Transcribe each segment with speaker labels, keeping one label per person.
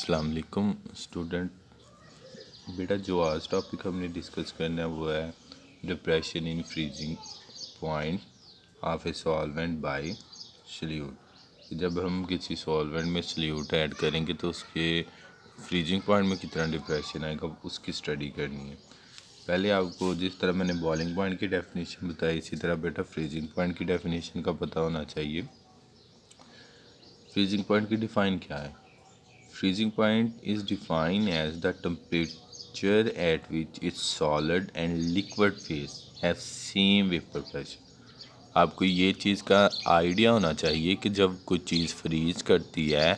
Speaker 1: अस्सलाम वालेकुम स्टूडेंट। बेटा जो आज टॉपिक हमने डिस्कस करना है वो है depression in freezing point of a solvent by solute. जब हम किसी सॉल्वेंट में सल्यूट ऐड करेंगे तो उसके फ्रीजिंग पॉइंट में कितना डिप्रेशन आएगा उसकी स्टडी करनी है। पहले आपको जिस तरह मैंने बॉइलिंग पॉइंट की डेफिनेशन बताई इसी तरह बेटा फ्रीजिंग पॉइंट की डेफिनेशन का पता होना चाहिए। फ्रीजिंग पॉइंट की डिफ़ाइन क्या है? Freezing point is defined as the temperature at which its solid and liquid phase have same vapor pressure। आपको ये चीज़ का आइडिया होना चाहिए कि जब कोई चीज़ फ्रीज करती है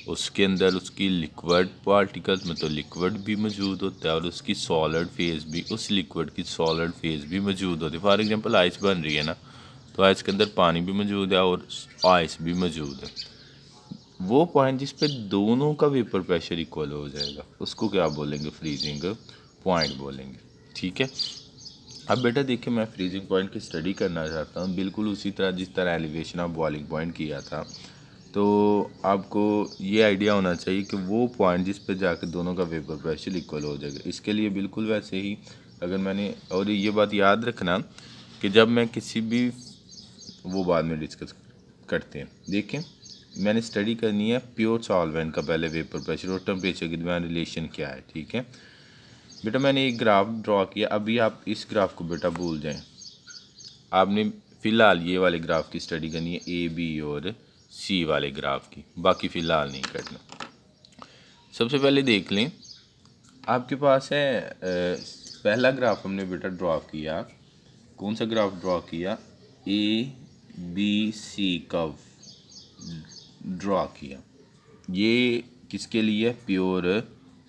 Speaker 1: उसके अंदर उसकी लिक्विड पार्टिकल्स मतलब लिक्विड भी मौजूद होता है और उसकी सॉलिड फेज भी उस लिक्विड की सॉलिड फेज भी मौजूद होती है। फॉर एग्जांपल आइस बन रही है ना, तो आइस के अंदर पानी भी मौजूद है और आइस भी मौजूद है। वो पॉइंट जिस पे दोनों का वेपर प्रेशर इक्वल हो जाएगा उसको क्या बोलेंगे? फ्रीजिंग पॉइंट बोलेंगे। ठीक है। अब बेटा देखिए, मैं फ्रीजिंग पॉइंट की स्टडी करना चाहता हूँ बिल्कुल उसी तरह जिस तरह एलिवेशन ऑफ बॉइलिंग पॉइंट किया था। तो आपको ये आइडिया होना चाहिए कि वो पॉइंट जिस पे जाकर दोनों का वेपर प्रेशर इक्वल हो जाएगा। इसके लिए बिल्कुल वैसे ही अगर मैंने, और ये बात याद रखना कि जब मैं किसी भी, वो बाद में डिस्कस करते हैं। देखें, मैंने स्टडी करनी है प्योर सॉल्वेंट का पहले वेपर प्रेशर और टेम्परेचर के दरमियान रिलेशन क्या है। ठीक है बेटा, मैंने एक ग्राफ ड्रॉ किया। अभी आप इस ग्राफ को बेटा भूल जाएं, आपने फ़िलहाल ये वाले ग्राफ की स्टडी करनी है, ए बी और सी वाले ग्राफ की, बाकी फ़िलहाल नहीं करना। सबसे पहले देख लें, आपके पास है पहला ग्राफ हमने बेटा ड्रॉ किया। कौन सा ग्राफ ड्रॉ किया? A B C curve draw किया। ये किसके लिए? प्योर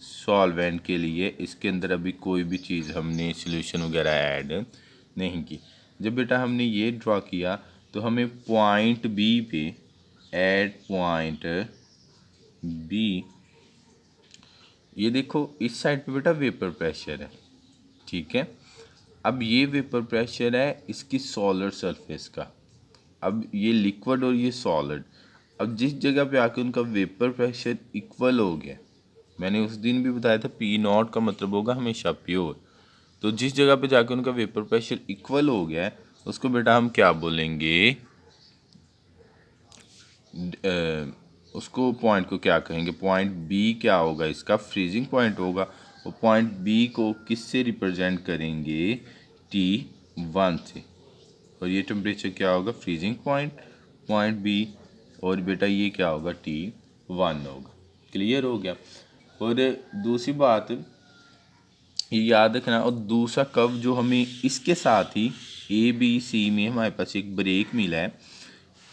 Speaker 1: सॉल्वेंट के लिए। इसके अंदर अभी कोई भी चीज़ हमने सॉल्यूशन वगैरह ऐड नहीं की। जब बेटा हमने ये ड्रॉ किया तो हमें पॉइंट बी पे एट पॉइंट बी, ये देखो इस साइड पे बेटा वेपर प्रेशर है। ठीक है, अब ये वेपर प्रेशर है इसकी सॉलिड सरफेस का। अब ये लिक्विड और ये सॉलिड, अब जिस जगह पे आके उनका वेपर प्रेशर इक्वल हो गया, मैंने उस दिन भी बताया था पी नॉट का मतलब होगा हमेशा प्योर। तो जिस जगह पे जाके उनका वेपर प्रेशर इक्वल हो गया है उसको बेटा हम क्या बोलेंगे? उसको पॉइंट को क्या कहेंगे? पॉइंट बी क्या होगा? इसका फ्रीजिंग पॉइंट होगा। और पॉइंट बी को किससे रिप्रेजेंट करेंगे? T1 से। और ये टेम्परेचर क्या होगा? Freezing point B. और बेटा ये क्या होगा? T1 होगा। क्लियर हो गया। और दूसरी बात ये याद रखना, और दूसरा कर्व जो हमें इसके साथ ही ए बी सी में हमारे पास एक ब्रेक मिला है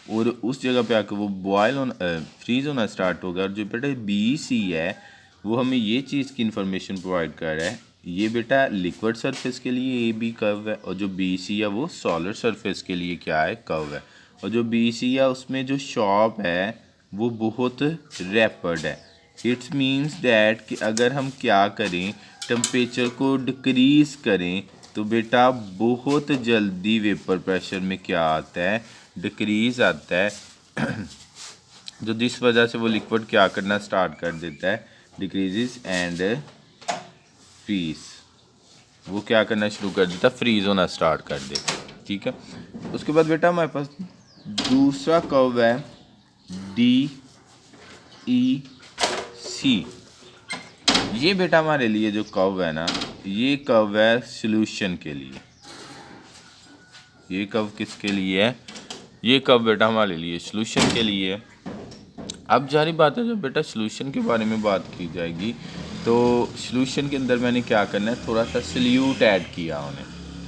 Speaker 1: और उस जगह पे आकर वो बॉयल होना फ्रीज होना स्टार्ट हो गया। और जो बेटा बी सी है वो हमें ये चीज़ की इंफॉर्मेशन प्रोवाइड कर रहा है। ये बेटा लिक्विड सरफेस के लिए ए बी कर्व है और जो बी सी है वो सॉलिड सरफेस के लिए क्या है? कर्व है। और जो बी सी है उसमें जो शॉप है वो बहुत रैपिड है। इट्स मीन्स दैट कि अगर हम क्या करें, टेम्परेचर को डिक्रीज़ करें तो बेटा बहुत जल्दी वेपर प्रेशर में क्या आता है? डिक्रीज आता है। जो जिस वजह से वो लिक्विड क्या करना स्टार्ट कर देता है? Decreases and freeze. वो क्या करना शुरू कर देता है? फ्रीज होना स्टार्ट कर देता है। ठीक है, उसके बाद बेटा हमारे पास दूसरा कर्व है डी ई सी। ये बेटा हमारे लिए जो कर्व है ना, ये कर्व है सॉल्यूशन के लिए। ये कर्व किसके लिए है? ये कर्व बेटा हमारे लिए सॉल्यूशन के लिए है। अब जारी बात है, जब बेटा सॉल्यूशन के बारे में बात की जाएगी तो सॉल्यूशन के अंदर मैंने क्या करना है? थोड़ा सा सल्यूट ऐड किया उन्हें।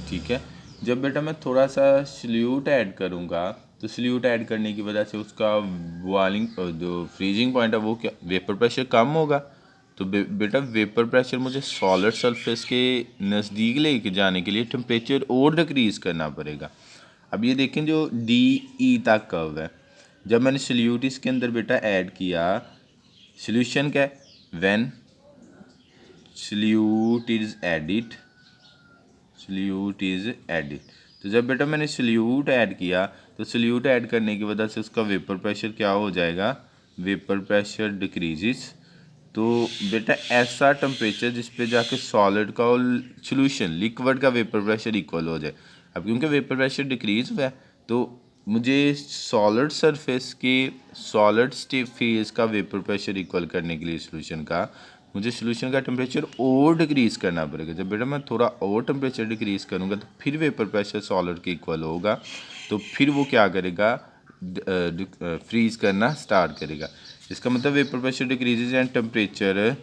Speaker 1: ठीक है, जब बेटा मैं थोड़ा सा सल्यूट ऐड करूँगा तो सल्यूट ऐड करने की वजह से उसका बॉइलिंग जो फ्रीजिंग पॉइंट है वो क्या, वेपर प्रेशर कम होगा। तो बेटा वेपर प्रेशर मुझे सॉलिड सरफेस के नज़दीक लेके जाने के लिए टेम्परेचर और डिक्रीज़ करना पड़ेगा। अब ये देखें जो डी ई तक कर्व है, जब मैंने सल्यूट इसके अंदर बेटा ऐड किया, सॉल्यूशन क्या है? When solute is added, solute is added. तो जब बेटा मैंने सल्यूट ऐड किया तो सल्यूट ऐड करने की वजह से उसका वेपर प्रेशर क्या हो जाएगा? वेपर प्रेशर डिक्रीजेस तो बेटा ऐसा टेम्परेचर जिस पे जाके सॉलिड का और सोल्यूशन लिक्विड का वेपर प्रेशर इक्वल हो जाए। अब क्योंकि वेपर प्रेशर डिक्रीज हुआ है तो मुझे सॉलिड सरफेस के सॉलिड स्टेट फेज का वेपर प्रेशर इक्वल करने के लिए सोल्यूशन का मुझे सोल्यूशन का टेम्परेचर और डिक्रीज़ करना पड़ेगा। जब बेटा मैं थोड़ा और टेम्परेचर डिक्रीज़ करूँगा तो फिर वेपर प्रेशर सॉलिड के इक्वल होगा, तो फिर वो क्या करेगा, फ्रीज़ करना स्टार्ट करेगा। इसका मतलब vapour pressure decreases and temperature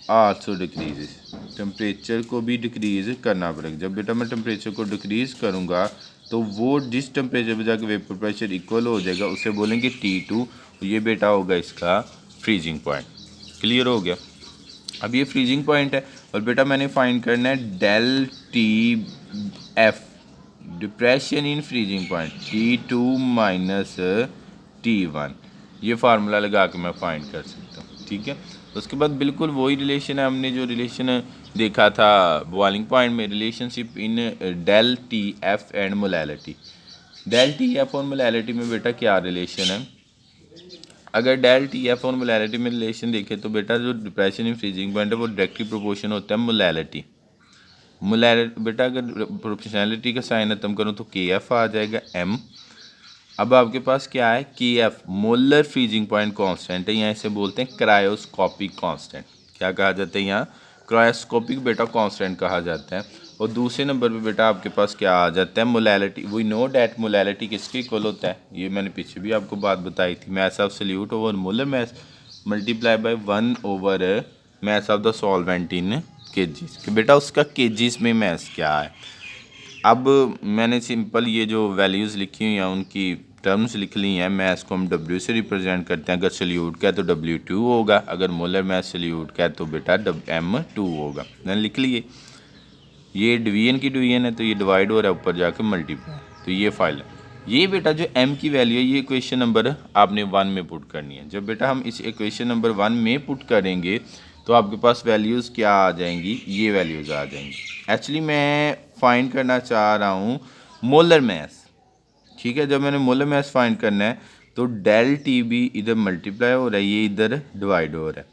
Speaker 1: also decreases. Temperature को भी डिक्रीज़ करना पड़ेगा। जब बेटा मैं टेम्परेचर को डिक्रीज़ करूँगा तो वो जिस टेम्परेचर पे जाकर वेपर प्रेशर इक्वल हो जाएगा उसे बोलेंगे T2। ये बेटा होगा इसका फ्रीजिंग पॉइंट। क्लियर हो गया। अब ये फ्रीजिंग पॉइंट है और बेटा मैंने फाइंड करना है del T F, depression in freezing point, T2 minus T1। ये फार्मूला लगा के मैं फाइंड कर सकता हूँ। ठीक है, उसके बाद बिल्कुल वही रिलेशन है, हमने जो रिलेशन देखा था बॉइलिंग पॉइंट में, relationship in del T F and molality. Del T F और मोलैलिटी में बेटा क्या रिलेशन है, अगर डेल टी एफ और मोलैलिटी में रिलेशन देखें तो बेटा जो डिप्रेशन इन फ्रीजिंग पॉइंट है वो डायरेक्टली प्रोपोर्शन होता है मोलैलिटी। बेटा अगर प्रोपोर्शनैलिटी का साइन खत्म करूँ तो के एफ आ जाएगा एम। अब आपके पास क्या है, के F molar freezing point constant है, यहाँ इसे बोलते हैं क्रायोस्कोपिक कांस्टेंट। क्या कहा जाता है यहाँ, क्रायोस्कोपिक बेटा कांस्टेंट कहा जाता है। और दूसरे नंबर पे बेटा आपके पास क्या आ जाता है, molality. We know that molality किसके इक्वल होता है, ये मैंने पीछे भी आपको बात बताई थी, mass of solute over molar mass multiply by 1 over mass of the solvent in KGs. कि बेटा उसका केजीज में मास क्या है। अब मैंने सिंपल ये जो वैल्यूज़ लिखी हुई हैं उनकी टर्म्स लिख ली हैं। मास को हम W से रिप्रेजेंट करते हैं, अगर सल्यूट का है तो W2 होगा, अगर मोलर मास सल्यूट का है तो बेटा M2 होगा। मैंने लिख लिए, ये डिवीजन की डिवीजन है तो ये डिवाइड हो रहा है ऊपर जाके मल्टीप्लाई, तो ये फाइल है। ये बेटा जो M की वैल्यू है ये इक्वेशन नंबर आपने 1 में पुट करनी है। जब बेटा हम इस इक्वेशन नंबर 1 में पुट करेंगे तो आपके पास वैल्यूज़ क्या आ जाएंगी, ये वैल्यूज़ आ जाएंगी। एक्चुअली मैं फाइंड करना चाह रहा हूँ मोलर मास। ठीक है, जब मैंने मोलर मास फाइंड करना है तो डेल टी भी इधर मल्टीप्लाई हो रहा है, ये इधर डिवाइड हो रहा है,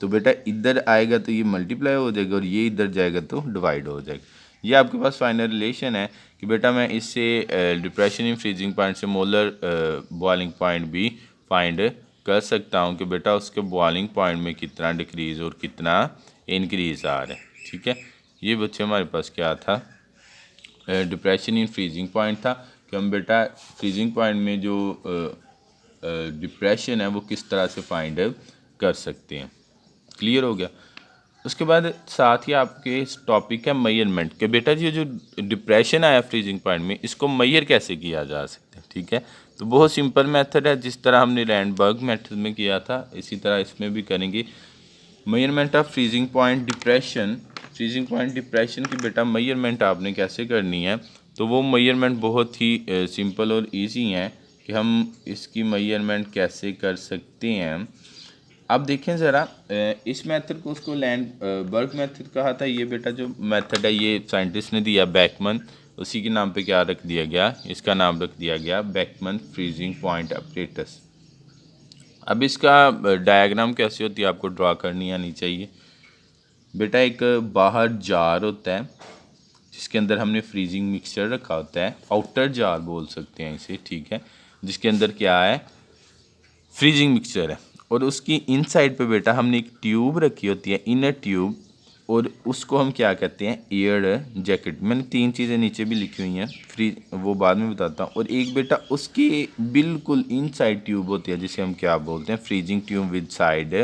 Speaker 1: तो बेटा इधर आएगा तो ये मल्टीप्लाई हो जाएगा और ये इधर जाएगा तो डिवाइड हो जाएगा। ये आपके पास फाइनल रिलेशन है कि बेटा मैं इससे डिप्रेशन इन फ्रीजिंग पॉइंट से मोलर बॉइलिंग पॉइंट भी फाइंड कर सकता हूँ कि बेटा उसके बॉइलिंग पॉइंट में कितना डिक्रीज़ और कितना इंक्रीज़ आ रहा है। ठीक है, ये बच्चे हमारे पास क्या था, डिप्रेशन इन फ्रीजिंग पॉइंट था कि हम बेटा फ्रीजिंग पॉइंट में जो डिप्रेशन है वो किस तरह से फाइंड कर सकते हैं। क्लियर हो गया। उसके बाद साथ ही आपके इस टॉपिक है मेजरमेंट के बेटा जी जो डिप्रेशन आया फ्रीजिंग पॉइंट में इसको मेजर कैसे किया जा सकता है। ठीक है, तो बहुत सिंपल मेथड है, जिस तरह हमने रैंडबर्ग मेथड में किया था इसी तरह इसमें भी करेंगे। Measurement of freezing point depression, freezing point depression की बेटा मेजरमेंट आपने कैसे करनी है, तो वो मेजरमेंट बहुत ही सिंपल और इजी है कि हम इसकी मेजरमेंट कैसे कर सकते हैं। अब देखें ज़रा, इस मेथड को उसको बर्ग मेथड कहा था। ये बेटा जो मेथड है ये साइंटिस्ट ने दिया बैकमन, उसी के नाम पे क्या रख दिया गया, इसका नाम रख दिया गया बैकमन फ्रीजिंग पॉइंट अपरेटस। अब इसका डायग्राम कैसे होती है आपको ड्रा करनी आनी चाहिए। बेटा एक बाहर जार होता है जिसके अंदर हमने फ्रीजिंग मिक्सचर रखा होता है, आउटर जार बोल सकते हैं इसे। ठीक है, जिसके अंदर क्या है, फ्रीजिंग मिक्सचर है और उसकी इनसाइड पे बेटा हमने एक ट्यूब रखी होती है, इनर ट्यूब, और उसको हम क्या कहते हैं, एयर जैकेट। मैंने 3 चीज़ें नीचे भी लिखी हुई हैं, वो बाद में बताता हूँ। और एक बेटा उसकी बिल्कुल इनसाइड ट्यूब होती है जिसे हम क्या बोलते हैं, freezing tube with side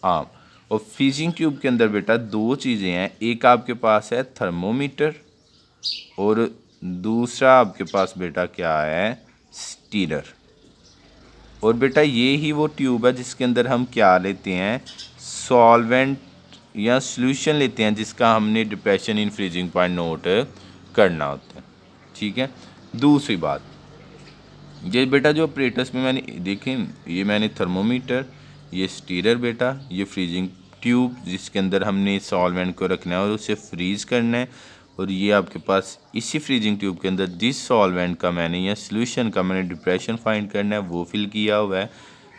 Speaker 1: arm. और फ्रीजिंग ट्यूब के अंदर बेटा 2 चीज़ें हैं, एक आपके पास है थर्मोमीटर और दूसरा आपके पास बेटा क्या है, स्टीरर। और बेटा ये ही वो ट्यूब है जिसके अंदर हम क्या लेते हैं, सॉल्वेंट या सॉल्यूशन लेते हैं जिसका हमने depression in freezing point note करना होता है। ठीक है, दूसरी बात ये बेटा जो ऑपरेटर्स में मैंने देखें, ये मैंने थर्मोमीटर, ये स्टीरर बेटा, ये फ्रीजिंग ट्यूब जिसके अंदर हमने सॉल्वेंट को रखना है और उसे फ्रीज़ करना है, और ये आपके पास इसी फ्रीजिंग ट्यूब के अंदर जिस सॉल्वेंट का मैंने या सॉल्यूशन का मैंने डिप्रेशन फाइंड करना है वो फिल किया हुआ है।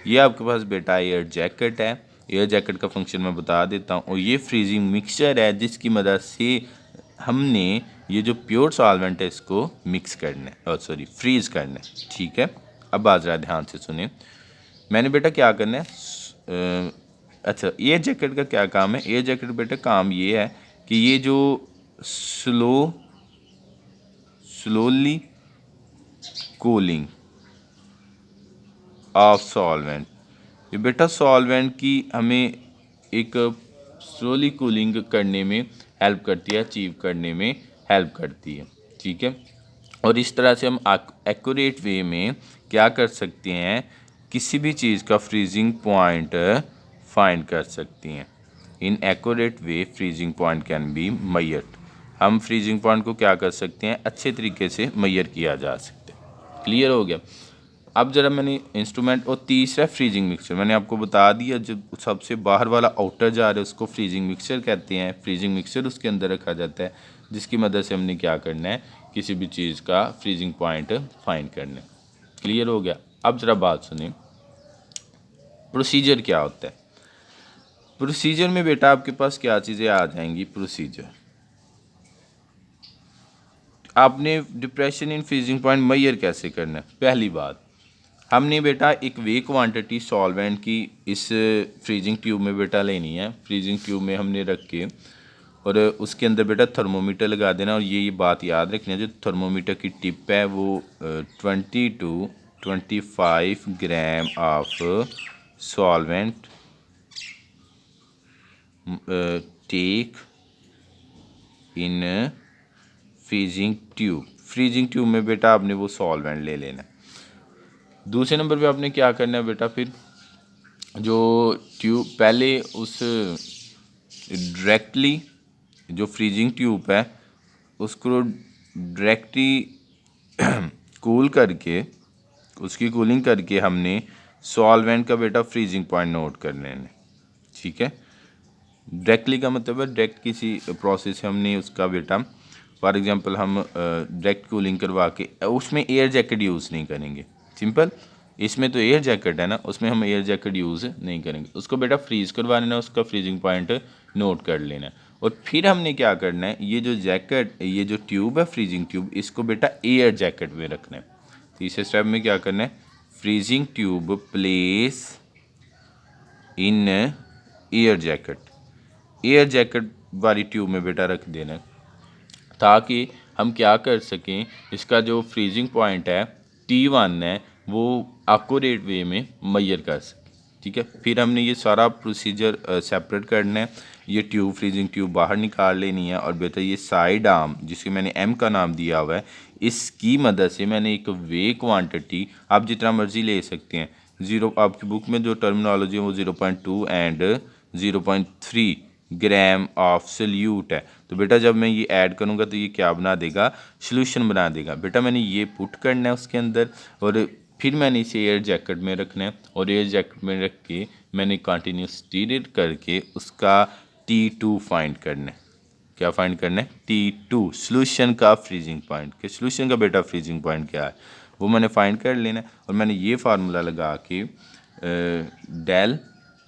Speaker 1: ये आपके पास बेटा एयर जैकेट है एयर जैकेट का फंक्शन मैं बता देता हूँ। और ये फ्रीजिंग मिक्सचर है जिसकी मदद से हमने ये जो प्योर सॉल्वेंट है इसको मिक्स करना है, और सॉरी फ्रीज करना है। ठीक है, अब बात ज़रा ध्यान से सुने। मैंने बेटा क्या करना है, अच्छा एयर जैकेट का क्या काम है। एयर जैकेट बेटा काम ये है कि ये जो स्लोली कूलिंग ऑफ सॉल्वेंट, ये बेटा सॉल्वेंट की हमें एक स्लोली कूलिंग करने में हेल्प करती है, अचीव करने में हेल्प करती है। ठीक है, और इस तरह से हम एक्यूरेट वे में क्या कर सकते हैं, किसी भी चीज़ का फ्रीजिंग पॉइंट फाइंड कर सकती हैं। In accurate way freezing point can be measured. हम फ्रीजिंग पॉइंट को क्या कर सकते हैं, अच्छे तरीके से मेजर किया जा सकता है। क्लियर हो गया। अब जरा मैंने इंस्ट्रूमेंट, और तीसरा फ्रीजिंग मिक्सचर मैंने आपको बता दिया, जो सबसे बाहर वाला आउटर जार है उसको फ्रीजिंग मिक्सचर कहते हैं। फ्रीजिंग मिक्सचर उसके अंदर रखा जाता है जिसकी मदद से हमने क्या करना है, किसी भी चीज़ का फ्रीजिंग पॉइंट फाइंड करना है। क्लियर हो गया। अब ज़रा बात सुनिए, प्रोसीजर क्या होता है। प्रोसीजर में बेटा आपके पास क्या चीज़ें आ जाएंगी। प्रोसीजर, आपने depression in freezing point measure कैसे करना है। पहली बात, हमने बेटा एक वे क्वांटिटी सॉल्वेंट की इस फ्रीजिंग ट्यूब में बेटा लेनी है। फ्रीजिंग ट्यूब में हमने रख के और उसके अंदर बेटा थर्मोमीटर लगा देना। और ये बात याद रखनी है, जो थर्मोमीटर की टिप है वो 20 to 25 gram of solvent take in freezing tube. Freezing tube में बेटा आपने वो सॉल्वेंट ले लेना है। दूसरे नंबर पे आपने क्या करना है बेटा, फिर जो ट्यूब पहले उस डायरेक्टली जो फ्रीजिंग ट्यूब है उसको डायरेक्टली कूल करके, उसकी कूलिंग करके हमने सॉल्वेंट का बेटा फ्रीजिंग पॉइंट नोट कर लेना। ठीक है, डायरेक्टली का मतलब है डायरेक्ट किसी प्रोसेस से हमने उसका बेटा, फॉर एग्जांपल हम डायरेक्ट कूलिंग करवा के उसमें एयर जैकेट यूज़ नहीं करेंगे। सिंपल, इसमें तो एयर जैकेट है ना, उसमें हम एयर जैकेट यूज़ नहीं करेंगे। उसको बेटा फ्रीज़ करवा लेना, उसका फ्रीजिंग पॉइंट नोट कर लेना। और फिर हमने क्या करना है, ये जो जैकेट, ये जो ट्यूब है फ्रीजिंग ट्यूब, इसको बेटा एयर जैकेट में रखना है। तीसरे स्टेप में क्या करना है, freezing tube place in air jacket, air jacket वाली ट्यूब में बेटा रख देना, ताकि हम क्या कर सकें, इसका जो फ्रीजिंग पॉइंट है T1 है वो एक्यूरेट वे में मेजर कर सकें। ठीक है, फिर हमने ये सारा प्रोसीजर सेपरेट करना है। ये ट्यूब, फ्रीजिंग ट्यूब बाहर निकाल लेनी है। और बेटा ये साइड आर्म जिसके मैंने M का नाम दिया हुआ है, इसकी मदद से मैंने एक वे क्वांटिटी, आप जितना मर्जी ले सकते हैं, आपकी बुक में जो टर्मिनोलॉजी है वो 0.2 एंड 0.3 ग्राम ऑफ सल्यूट है। तो बेटा जब मैं ये ऐड करूँगा तो ये क्या बना देगा, सोल्यूशन बना देगा। बेटा मैंने ये पुट करना है उसके अंदर, और फिर मैंने इसे एयर जैकेट में रखना है। और एयर जैकेट में रख के मैंने कंटिन्यूस स्टीर करके उसका T2 फाइंड करना है। क्या फाइंड करना है, T2 सोल्यूशन का फ्रीजिंग पॉइंट। कि सोल्यूशन का बेटा फ्रीजिंग पॉइंट क्या है वो मैंने फाइंड कर लेना है। और मैंने ये फार्मूला लगा के del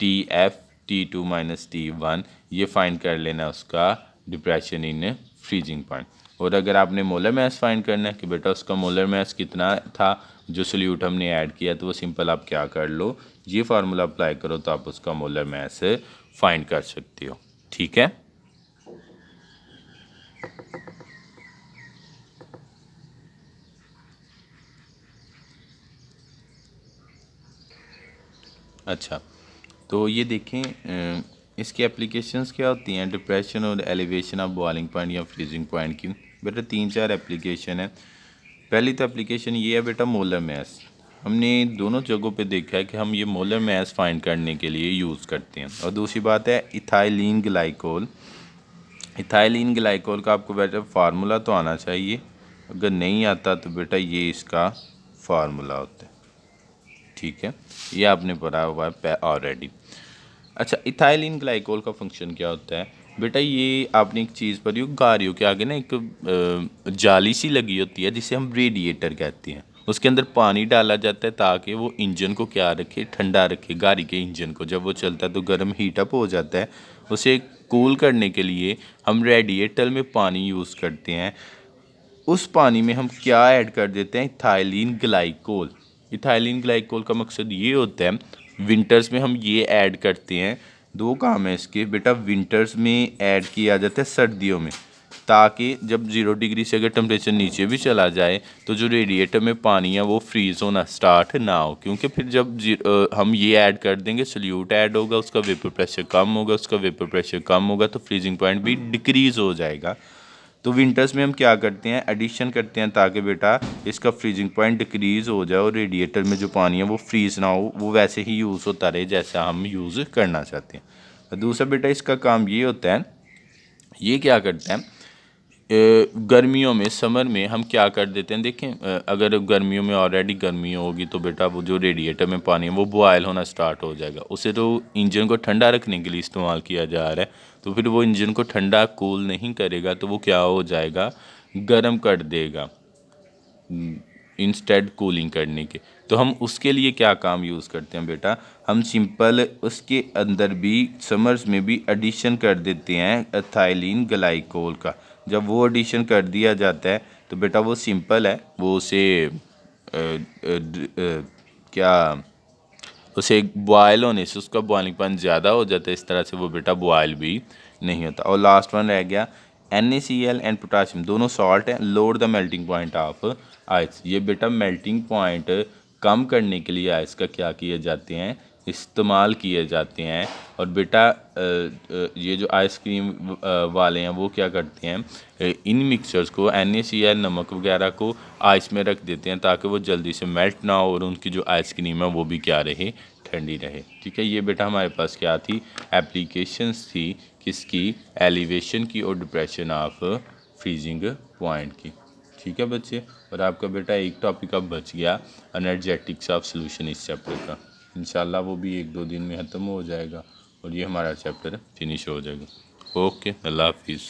Speaker 1: TF T2 minus T1 ये फाइंड कर लेना उसका डिप्रेशन इन फ्रीजिंग पॉइंट। और अगर आपने मोलर मैस फाइंड करना है कि बेटा उसका मोलर मैस कितना था जो सोल्यूट हमने ऐड किया, तो वो सिंपल आप क्या कर लो, ये फार्मूला अप्लाई करो तो आप उसका मोलर मैस फाइंड कर सकते हो। ठीक है, अच्छा तो ये देखें इसकी एप्लीकेशंस क्या होती हैं, डिप्रेशन और एलिवेशन ऑफ बॉइलिंग पॉइंट या फ्रीजिंग पॉइंट की। बेटा 3-4 एप्लीकेशन है। पहली तो एप्लीकेशन ये है बेटा मोलर मैस। हमने दोनों जगहों पे देखा है कि हम ये मोलर मैस फाइंड करने के लिए यूज़ करते हैं। और दूसरी बात है इथाइलिन ग्लाइकोल। इथाइलिन ग्लाइकोल का आपको बेटा फार्मूला तो आना चाहिए, अगर नहीं आता तो बेटा ये इसका फार्मूला होता है। ठीक है, ये आपने पढ़ा हुआ है ऑलरेडी। अच्छा, इथाइलिन ग्लाइकोल का फंक्शन क्या होता है बेटा, ये आपने एक चीज़ पढ़ी हो, गाड़ियों के आगे ना एक जाली सी लगी होती है जिसे हम रेडिएटर कहते हैं। उसके अंदर पानी डाला जाता है ताकि वो इंजन को क्या रखे, ठंडा रखे। गाड़ी के इंजन को जब वो चलता है तो गर्म हीटअप हो जाता है। उसे कूल करने के लिए हम रेडिएटर में पानी यूज़ करते हैं। उस पानी में हम क्या ऐड कर देते हैं, इथाइलिन ग्लाइकोल। इथाइलिन ग्लाइकोल का मकसद ये होता है, विंटर्स में हम ये ऐड करते हैं। दो काम है इसके बेटा, विंटर्स में ऐड किया जाता है सर्दियों में, ताकि जब 0 डिग्री से अगर टेम्परेचर नीचे भी चला जाए तो जो रेडिएटर में पानी है वो फ्रीज़ होना स्टार्ट ना हो। क्योंकि फिर जब हम ये ऐड कर देंगे, सोल्यूट ऐड होगा, उसका वेपर प्रेशर कम होगा, उसका वेपर प्रेशर कम होगा तो फ्रीजिंग पॉइंट भी डिक्रीज़ हो जाएगा। तो विंटर्स में हम क्या करते हैं, एडिशन करते हैं ताकि बेटा इसका फ्रीजिंग पॉइंट डिक्रीज़ हो जाए और रेडिएटर में जो पानी है वो फ्रीज़ ना हो, वो वैसे ही यूज़ होता रहे जैसा हम यूज़ करना चाहते हैं। और दूसरा बेटा इसका काम ये होता है, ये क्या करता है, गर्मियों में, समर में हम क्या कर देते हैं, देखें अगर गर्मियों में ऑलरेडी गर्मी होगी तो बेटा वो जो रेडिएटर में पानी है वो बॉयल होना स्टार्ट हो जाएगा। उसे तो इंजन को ठंडा रखने के लिए इस्तेमाल किया जा रहा है, तो फिर वो इंजन को ठंडा कूल नहीं करेगा तो वो क्या हो जाएगा, गर्म कर देगा इंस्टेड कूलिंग करने के। तो हम उसके लिए क्या काम यूज़ करते हैं बेटा, हम सिंपल उसके अंदर भी समर्स में भी एडिशन कर देते हैं एथाइलिन ग्लाइकोल का। जब वो एडिशन कर दिया जाता है तो बेटा वो सिंपल है, वो उसे क्या, उसे बॉयल होने से उसका बॉइलिंग पॉइंट ज़्यादा हो जाता है, इस तरह से वो बेटा बॉयल भी नहीं होता। और लास्ट वन रह गया, NaCl एंड पोटाशियम दोनों सॉल्ट हैं, lower the melting point of ice. ये बेटा मेल्टिंग पॉइंट कम करने के लिए आइस का क्या किए जाते हैं, इस्तेमाल किए जाते हैं। और बेटा ये जो आइसक्रीम वाले हैं वो क्या करते हैं, इन मिक्सचर्स को NaCl नमक वगैरह को आइस में रख देते हैं ताकि वो जल्दी से मेल्ट ना हो और उनकी जो आइसक्रीम है वो भी क्या रहे, ठंडी रहे। ठीक है, ये बेटा हमारे पास क्या थी, एप्लीकेशंस थी किसकी, एलिवेशन की और डिप्रेशन ऑफ फ्रीजिंग पॉइंट की। ठीक है बच्चे, और आपका बेटा एक टॉपिक अब बच गया, एनर्जेटिक्स ऑफ सॉल्यूशन इस चैप्टर का। इंशाल्लाह वो भी 1-2 दिन में ख़त्म हो जाएगा और ये हमारा चैप्टर फिनिश हो जाएगा। ओके, अल्लाह हाफिज़।